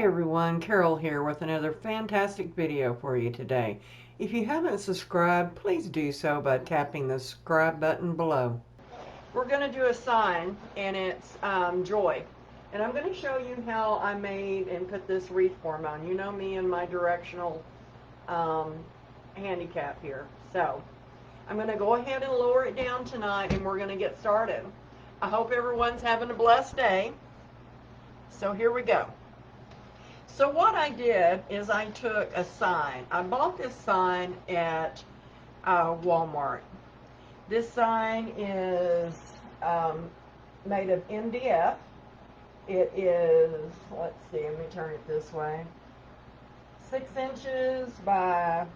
everyone, Carol here with another fantastic video for you today. If you haven't subscribed, please do so by tapping the subscribe button below. We're going to do a sign, and it's joy. And I'm going to show you how I made and put this wreath form on. You know me and my directional handicap here. So I'm going to go ahead and lower it down tonight, and we're going to get started. I hope everyone's having a blessed day. So here we go. So what I did is I took a sign. I bought this sign at Walmart. This sign is made of MDF. It is, let's see, let me turn it this way, 6 inches by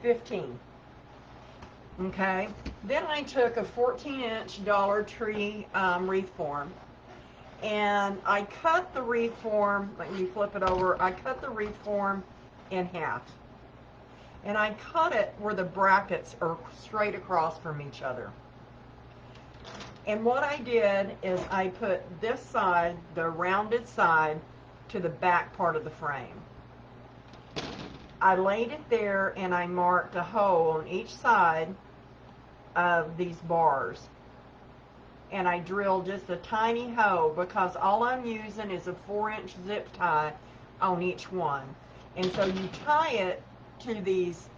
15. Okay. Then I took a 14-inch Dollar Tree wreath form. And I cut the wreath form, let me flip it over, I cut the wreath form in half. And I cut it where the brackets are straight across from each other. And what I did is I put this side, the rounded side, to the back part of the frame. I laid it there and I marked a hole on each side of these bars. And I drilled just a tiny hole because all I'm using is a 4-inch zip tie on each one. And so you tie it to these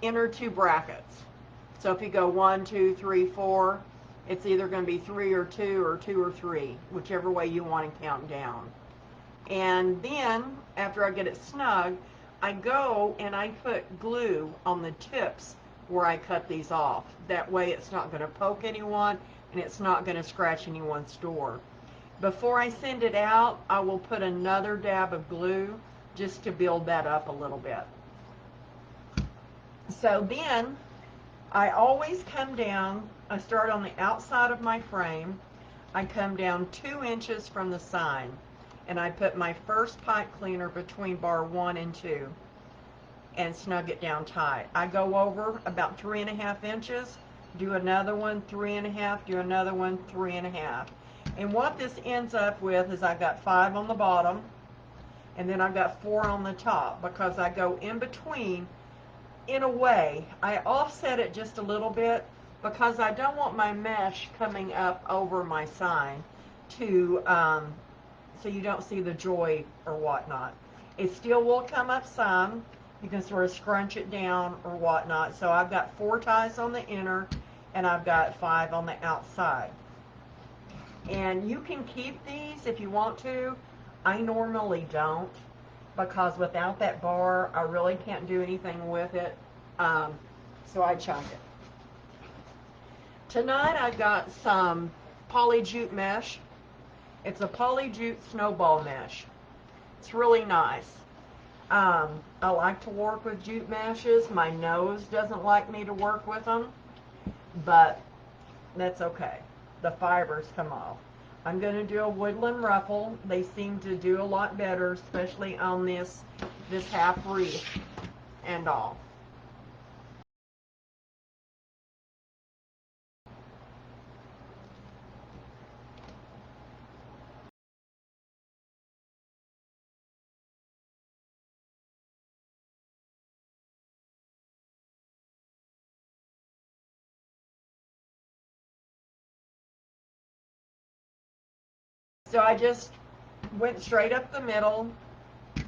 inner two brackets. So if you go 1, 2, 3, 4, it's either going to be 3 or 2 or 2 or 3, whichever way you want to count down. And then after I get it snug, I go and I put glue on the tips where I cut these off. That way it's not going to poke anyone and it's not going to scratch anyone's door. Before I send it out, I will put another dab of glue just to build that up a little bit. So then I always come down, I start on the outside of my frame, I come down 2 inches from the sign, and I put my first pipe cleaner between bar 1 and 2 and snug it down tight. I go over about 3.5 inches, do another one, 3.5, do another one, 3.5. And what this ends up with is I've got 5 on the bottom, and then I've got 4 on the top, because I go in between. In a way, I offset it just a little bit because I don't want my mesh coming up over my sign to, so you don't see the joy or whatnot. It still will come up some. You can sort of scrunch it down or whatnot. So I've got 4 ties on the inner and I've got 5 on the outside. And you can keep these if you want to. I normally don't, because without that bar, I really can't do anything with it. So I chunk it. Tonight I've got some poly jute mesh. It's a poly jute snowball mesh. It's really nice. I like to work with jute meshes. My nose doesn't like me to work with them, but that's okay. The fibers come off. I'm going to do a woodland ruffle. They seem to do a lot better, especially on this half wreath and all. So I just went straight up the middle.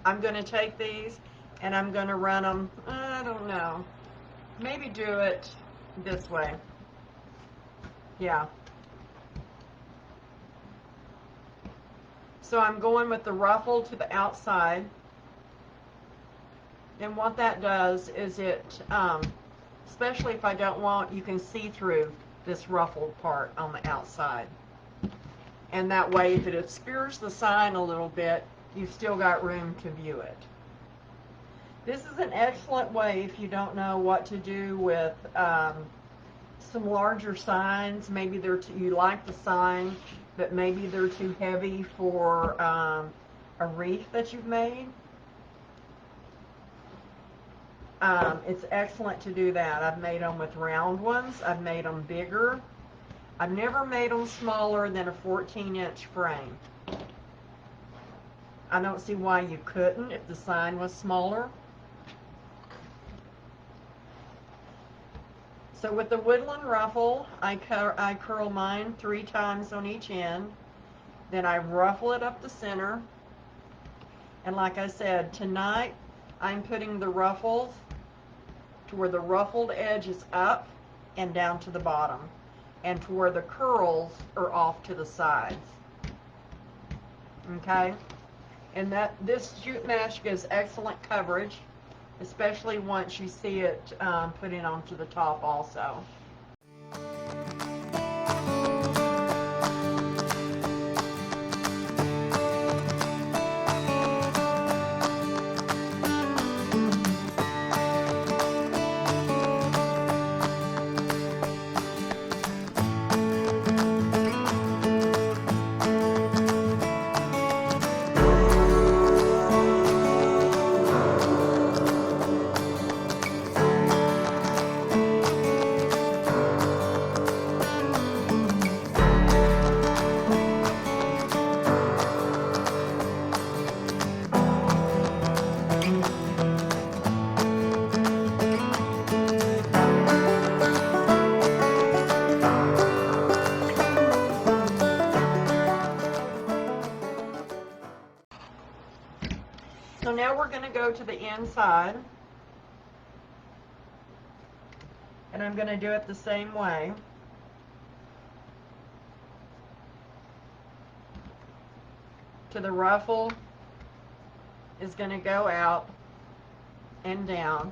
I'm going to take these and I'm going to run them, I don't know, maybe do it this way. Yeah. So I'm going with the ruffle to the outside. And what that does is it, especially if I don't want, you can see through this ruffled part on the outside. And that way, if it obscures the sign a little bit, you've still got room to view it. This is an excellent way if you don't know what to do with some larger signs. Maybe you like the sign, but maybe they're too heavy for a wreath that you've made. It's excellent to do that. I've made them with round ones. I've made them bigger. I've never made them smaller than a 14-inch frame. I don't see why you couldn't if the sign was smaller. So with the woodland ruffle, I curl mine 3 times on each end. Then I ruffle it up the center. And like I said, tonight I'm putting the ruffles to where the ruffled edge is up and down to the bottom, and to where the curls are off to the sides. Okay? And this jute mesh gives excellent coverage, especially once you see it put in onto the top also. So now we're going to go to the inside, and I'm going to do it the same way. To the ruffle is going to go out and down,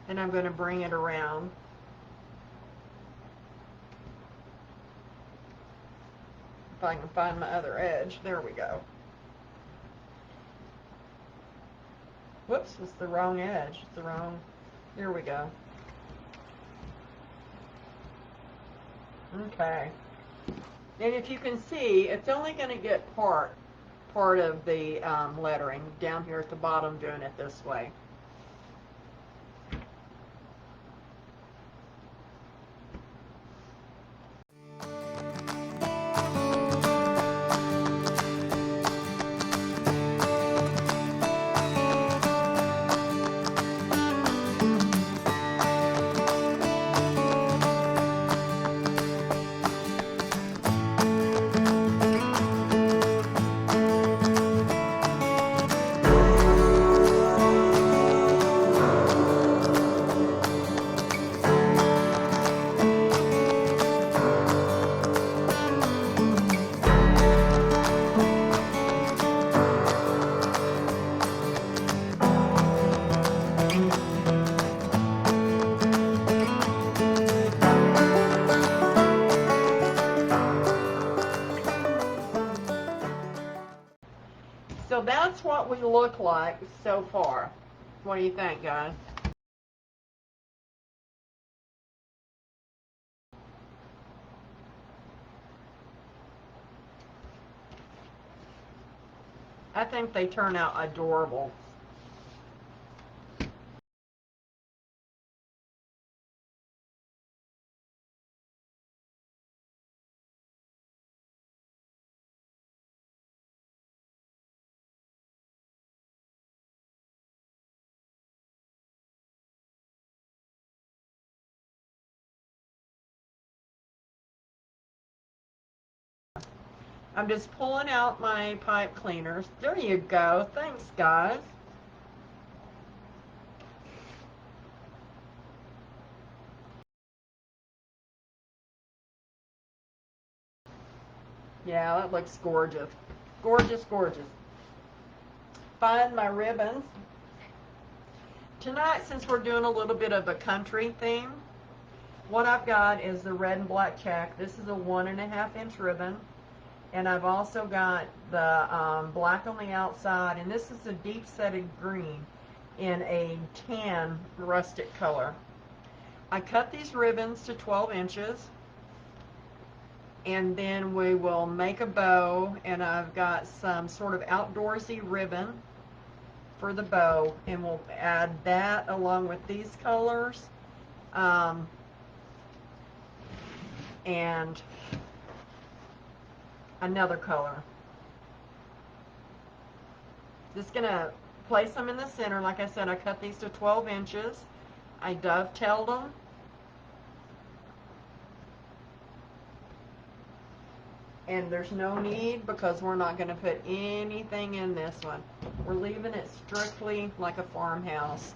and I'm going to bring it around. If I can find my other edge. There we go. Whoops, it's the wrong edge. It's the wrong. Here we go. Okay. And if you can see, it's only going to get part of the lettering down here at the bottom, doing it this way. So that's what we look like so far. What do you think, guys? I think they turn out adorable. I'm just pulling out my pipe cleaners. There you go. Thanks, guys. Yeah, that looks gorgeous. Gorgeous, gorgeous. Find my ribbons. Tonight, since we're doing a little bit of a country theme, what I've got is the red and black check. This is a 1.5 inch ribbon. And I've also got the black on the outside, and this is a deep setted green in a tan rustic color. I cut these ribbons to 12 inches, and then we will make a bow, and I've got some sort of outdoorsy ribbon for the bow, and we'll add that along with these colors, and another color. Just gonna place them in the center. Like I said, I cut these to 12 inches. I dovetailed them. And there's no need, because we're not going to put anything in this one. We're leaving it strictly like a farmhouse.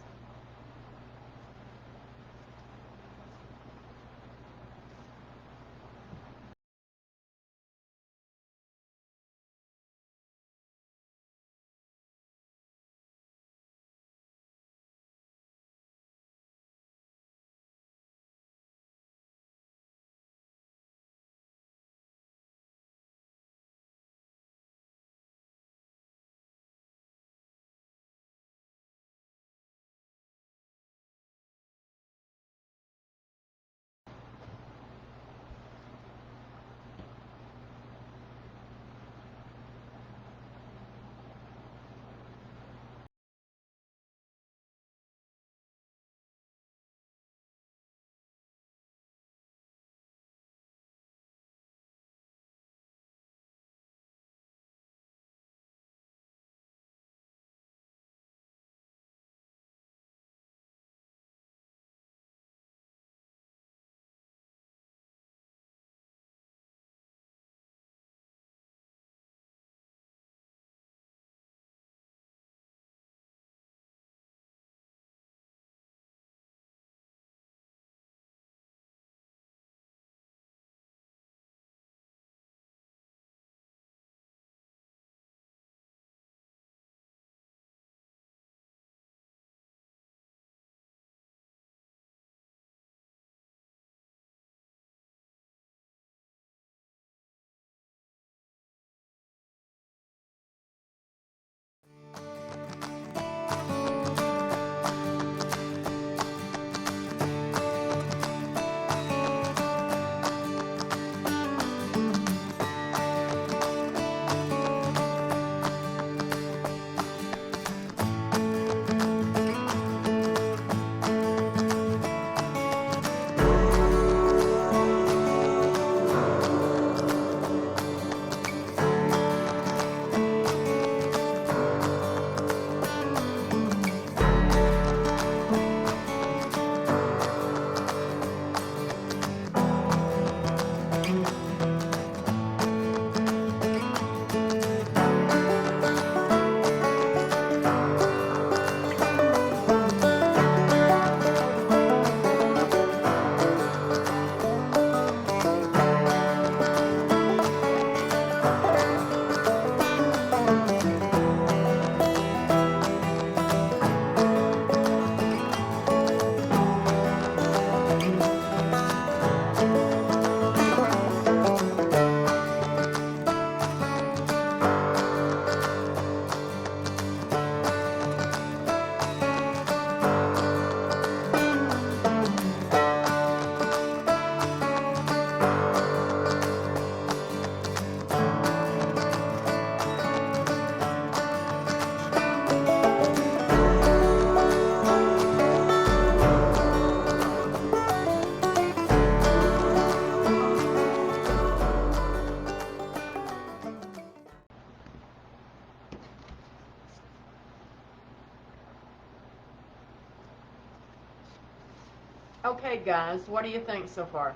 Okay guys, what do you think so far?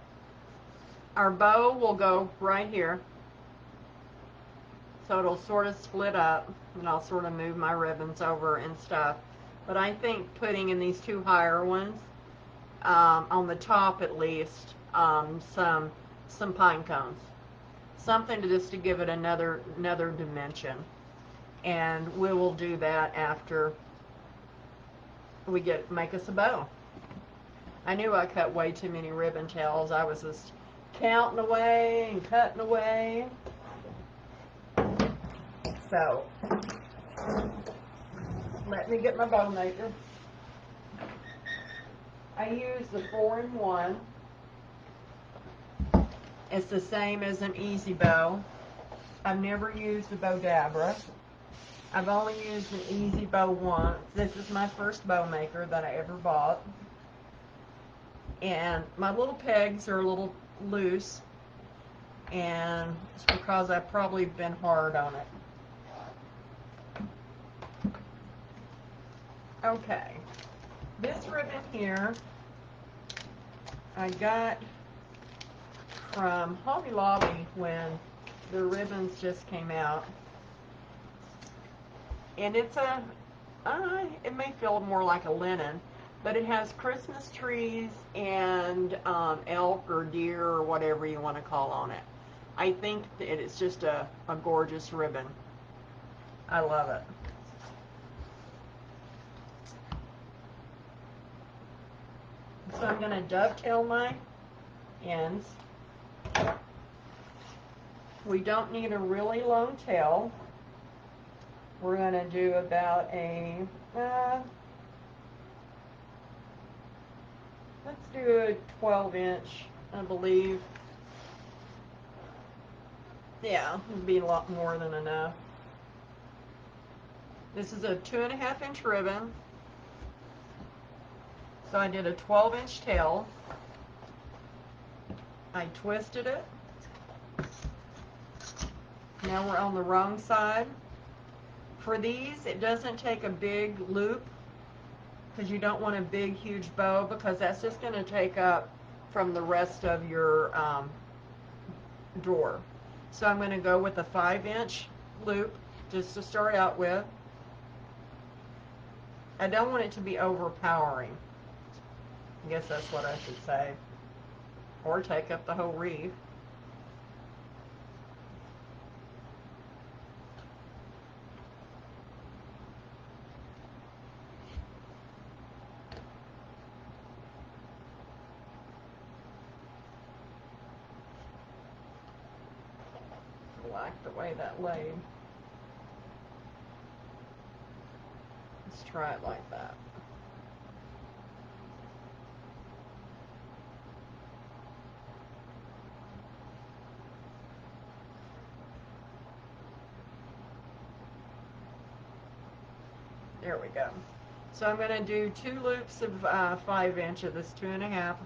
Our bow will go right here, so it'll sort of split up, and I'll sort of move my ribbons over and stuff. But I think putting in these two higher ones, on the top at least, some pine cones, something to just to give it another dimension. And we will do that after we make us a bow. I knew I cut way too many ribbon tails. I was just counting away and cutting away. So, let me get my bow maker. I use the 4-in-1. It's the same as an easy bow. I've never used a bow dabra. I've only used an easy bow once. This is my first bow maker that I ever bought. And my little pegs are a little loose, and it's because I've probably been hard on it. Okay, this ribbon here I got from Hobby Lobby when the ribbons just came out, and it's it may feel more like a linen, but it has Christmas trees and elk or deer or whatever you want to call on it. I think that it's just a gorgeous ribbon. I love it. So I'm going to dovetail my ends. We don't need a really long tail. We're going to do about a, let's do a 12-inch, I believe. Yeah, it'd be a lot more than enough. This is a 2.5-inch ribbon. So I did a 12-inch tail. I twisted it. Now we're on the wrong side. For these, it doesn't take a big loop because you don't want a big, huge bow, because that's just going to take up from the rest of your drawer. So I'm going to go with a 5-inch loop just to start out with. I don't want it to be overpowering. I guess that's what I should say. Or take up the whole wreath. I like the way that laid. Let's try it like that. There we go. So I'm going to do 2 loops of 5-inch of this 2.5.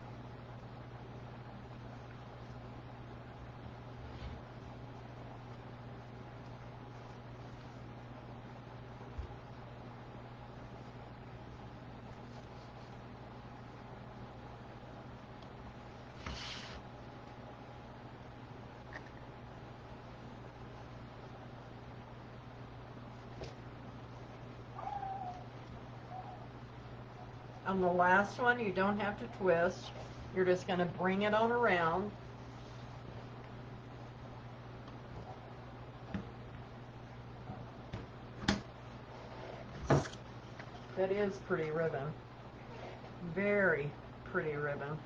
On the last one, you don't have to twist. You're just going to bring it on around. That is pretty ribbon. Very pretty ribbon.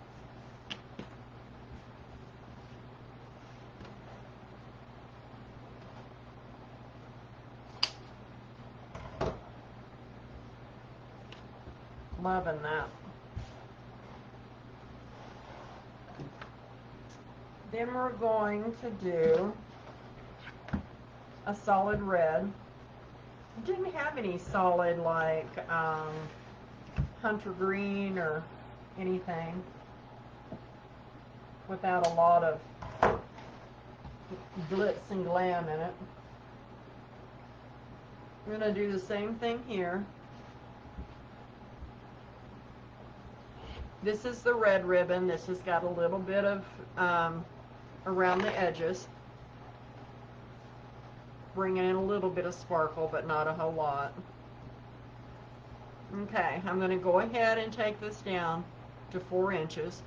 Loving that. Then we're going to do a solid red. I didn't have any solid like hunter green or anything without a lot of glitz and glam in it. I'm going to do the same thing here. This is the red ribbon. This has got a little bit of around the edges, bringing in a little bit of sparkle, but not a whole lot. Okay, I'm going to go ahead and take this down to 4 inches.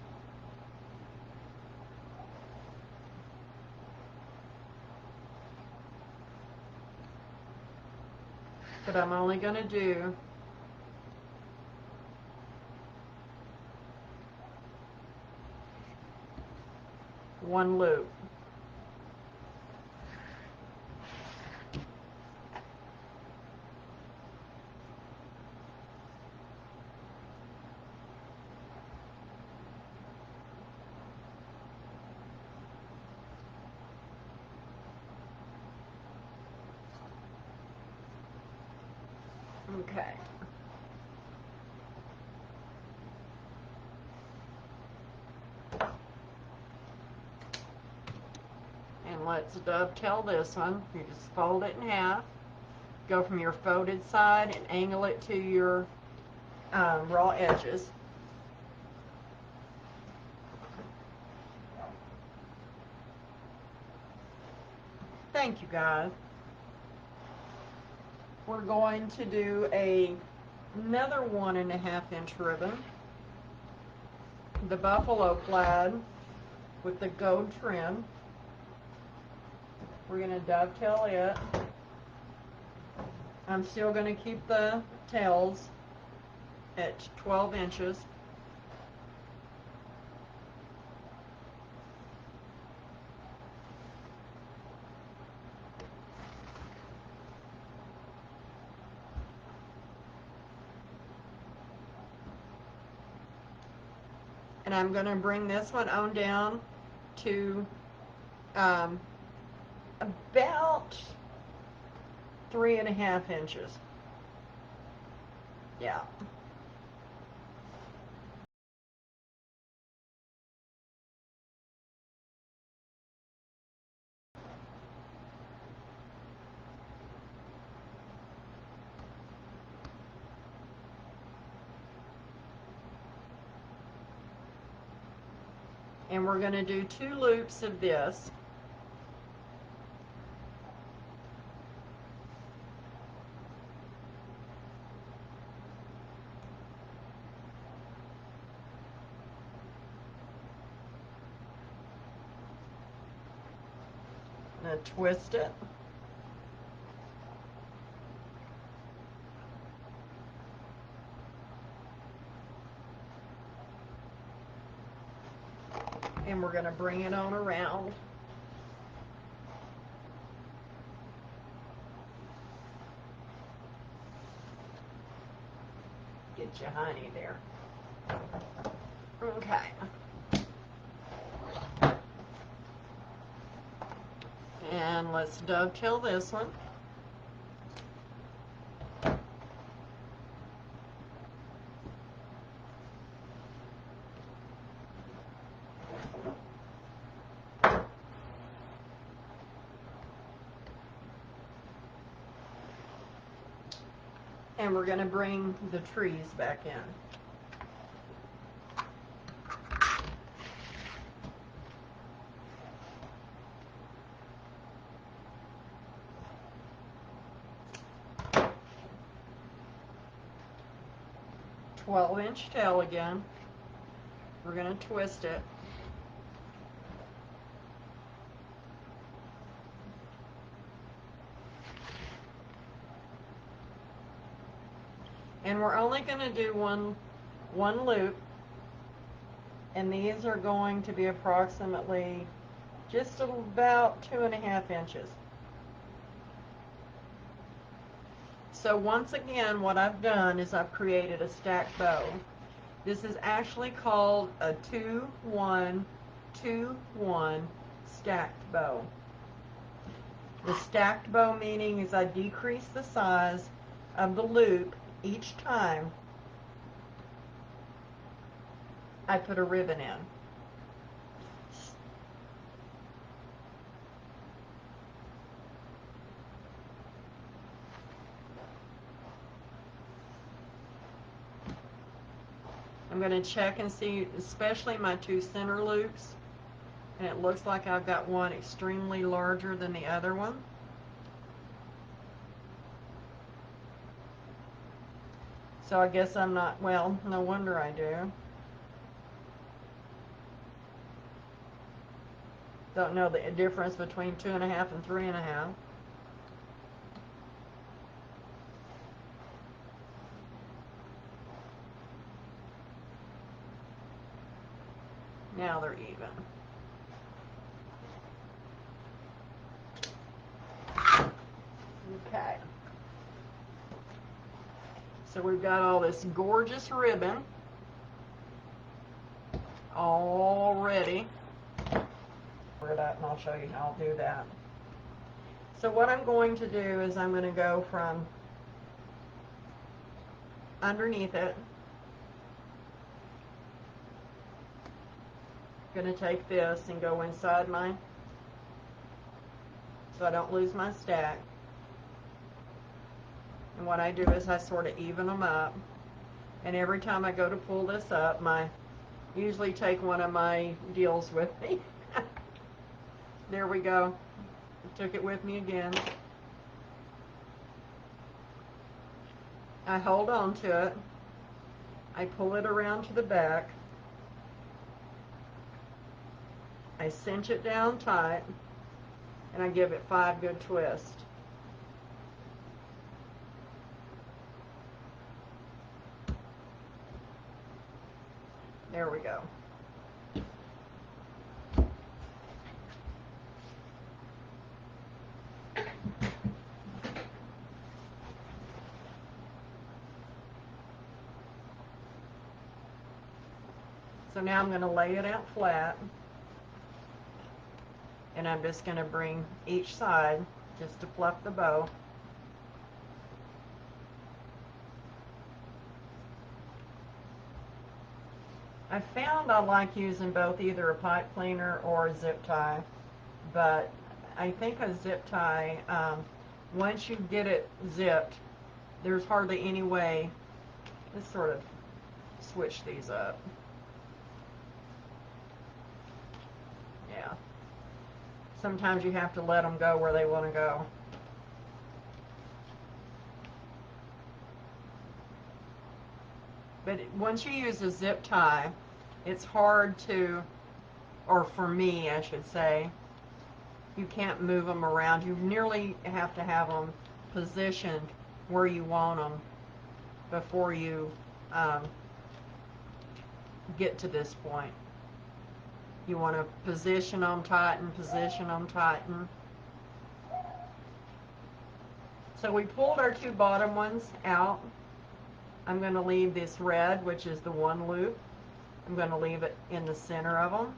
But I'm only going to do one loop. Okay. And let's dovetail this one. You just fold it in half. Go from your folded side and angle it to your raw edges. Thank you, guys. We're going to do another 1.5-inch ribbon, the buffalo plaid with the gold trim. We're going to dovetail it. I'm still going to keep the tails at 12 inches. And I'm going to bring this one on down to about 3.5 inches. Yeah. And we're going to do 2 loops of this. I'm going to twist it. And we're going to bring it on around. Get your honey there. Okay. And let's dovetail this one. And we're going to bring the trees back in. "12-inch tail again. We're going to twist it. And we're only going to do one loop, and these are going to be approximately just about 2.5 inches. So once again, what I've done is I've created a stacked bow. This is actually called a 2-1-2-1 stacked bow. The stacked bow meaning is I decrease the size of the loop each time I put a ribbon in. I'm going to check and see, especially my 2 center loops, and it looks like I've got one extremely larger than the other one. So I guess I'm not, well, no wonder I do. Don't know the difference between 2.5 and 3.5. Now they're even. Okay. So we've got all this gorgeous ribbon all ready. Cover it up and I'll show you how I'll do that. So what I'm going to do is I'm going to go from underneath it. I'm going to take this and go inside mine so I don't lose my stack. And what I do is I sort of even them up. And every time I go to pull this up, usually take one of my deals with me. There we go. Took it with me again. I hold on to it. I pull it around to the back. I cinch it down tight, and I give it 5 good twists. There we go. So now I'm going to lay it out flat, and I'm just going to bring each side just to fluff the bow. I found I like using both, either a pipe cleaner or a zip tie, but I think a zip tie, once you get it zipped, there's hardly any way. Let's sort of switch these up. Yeah. Sometimes you have to let them go where they want to go. But once you use a zip tie, it's hard to, or for me, I should say, you can't move them around. You nearly have to have them positioned where you want them before you get to this point. You want to position them, tighten, position them, tighten. So we pulled our 2 bottom ones out. I'm going to leave this red, which is the 1 loop. I'm going to leave it in the center of them.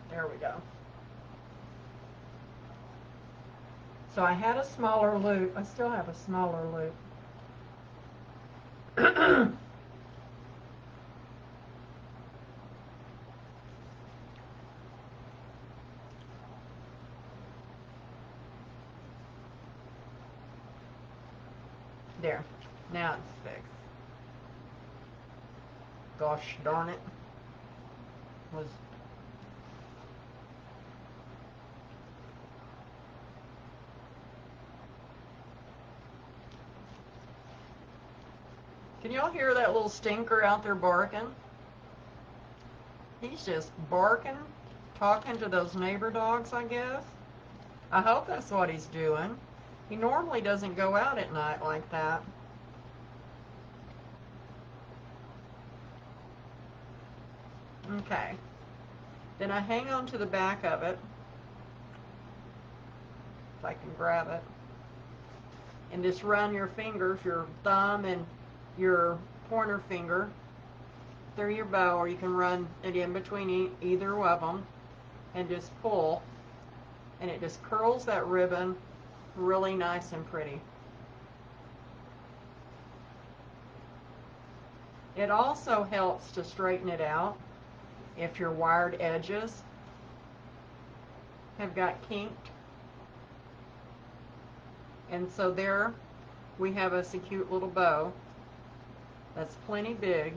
There we go. So I had a smaller loop. I still have a smaller loop. There. Now it's fixed. Gosh darn it. Can y'all hear that little stinker out there barking? He's just barking, talking to those neighbor dogs, I guess. I hope that's what he's doing. He normally doesn't go out at night like that. Okay. Then I hang on to the back of it, if I can grab it, and just run your fingers, your thumb and your pointer finger, through your bow, or you can run it in between either of them and just pull, and it just curls that ribbon really nice and pretty. It also helps to straighten it out if your wired edges have got kinked. And so there we have us a cute little bow that's plenty big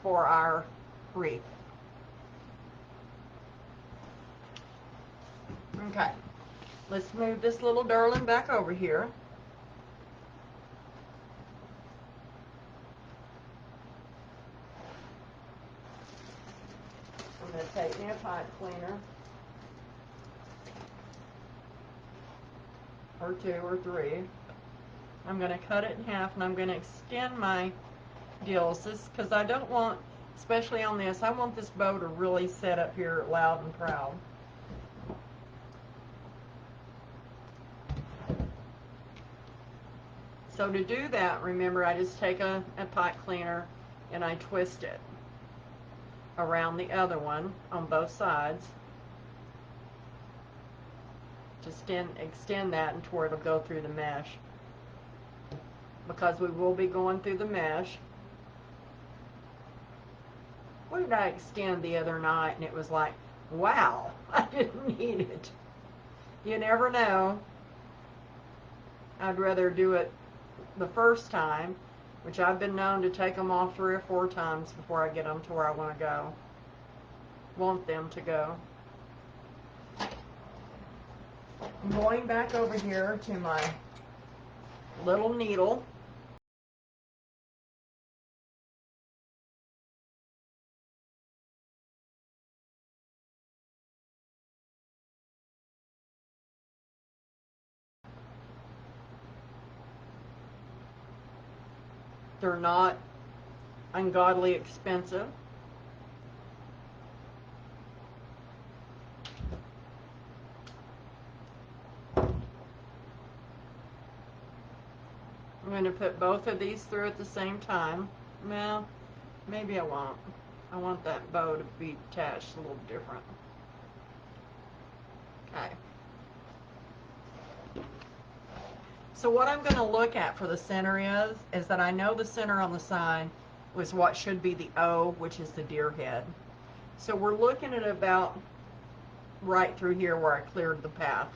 for our wreath. Okay, let's move this little darling back over here. pipe cleaner. Or 2 or 3. I'm going to cut it in half and I'm going to extend my gills. This, because I don't want, especially on this, I want this bow to really set up here loud and proud. So to do that, remember, I just take a pipe cleaner and I twist it around the other one on both sides. Just extend that and to where it'll go through the mesh. Because we will be going through the mesh. What did I extend the other night and it was like, wow, I didn't need it. You never know. I'd rather do it the first time, which I've been known to take them off 3 or 4 times before I get them to where I want to go. Want them to go. I'm going back over here to my little needle. They're not ungodly expensive. I'm going to put both of these through at the same time. Well, maybe I won't. I want that bow to be attached a little different. Okay. So what I'm going to look at for the center is that I know the center on the side was what should be the O, which is the deer head. So we're looking at about right through here where I cleared the path.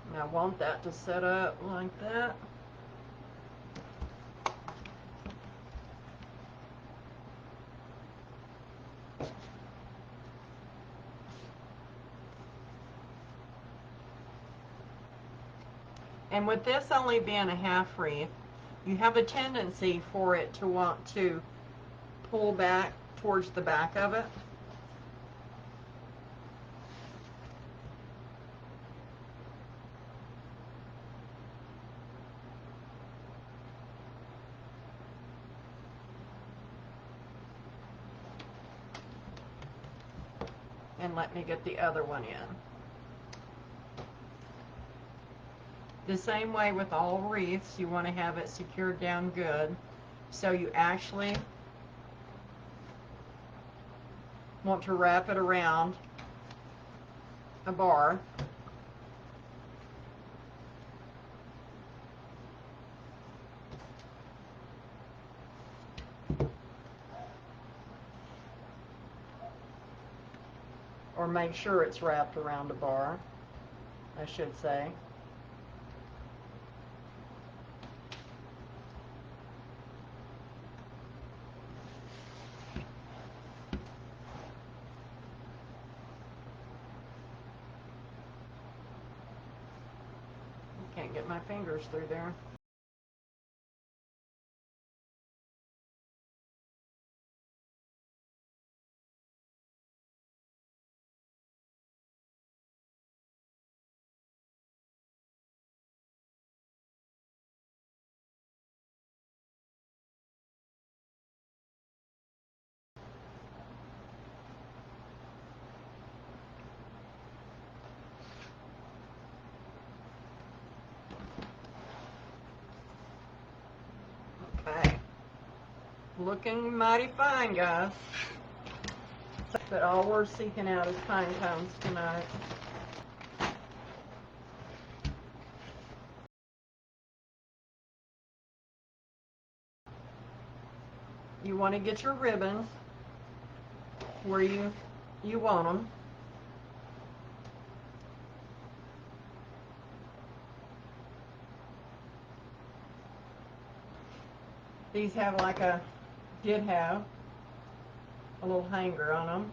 And I want that to set up like that. And with this only being a half wreath, you have a tendency for it to want to pull back towards the back of it. And let me get the other one in. The same way with all wreaths, you want to have it secured down good. So you actually want to wrap it around a bar. Or make sure it's wrapped around a bar, I should say. Can't get my fingers through there. Okay. Looking mighty fine, guys. But all we're seeking out is pine cones tonight. You want to get your ribbons where you want them. These have did have a little hanger on them.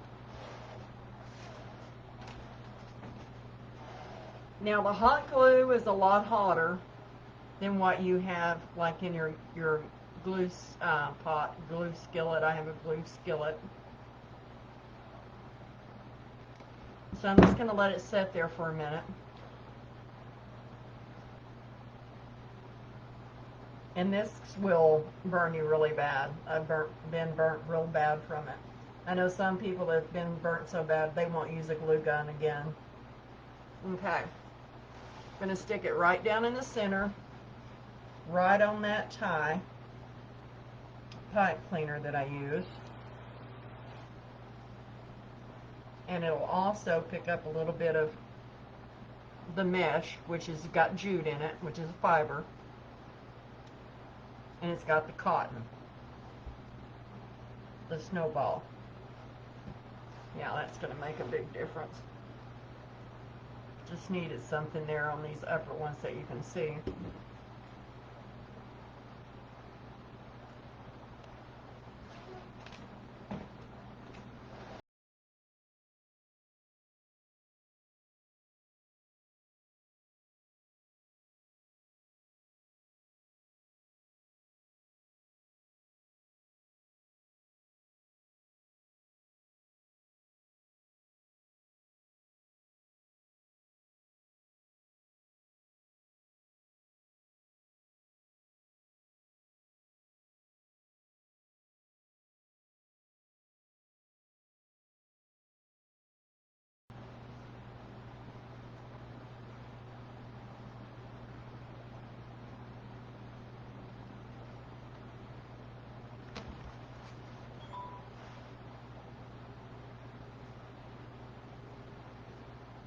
Now the hot glue is a lot hotter than what you have like in your glue pot, glue skillet. I have a glue skillet. So I'm just going to let it sit there for a minute. And this will burn you really bad. I've been burnt real bad from it. I know some people that have been burnt so bad they won't use a glue gun again. Okay. I'm going to stick it right down in the center, right on that tie pipe cleaner that I use. And it'll also pick up a little bit of the mesh, which has got jute in it, which is a fiber. And it's got the cotton, the snowball. Yeah, that's going to make a big difference. Just needed something there on these upper ones that you can see.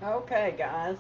Okay, guys.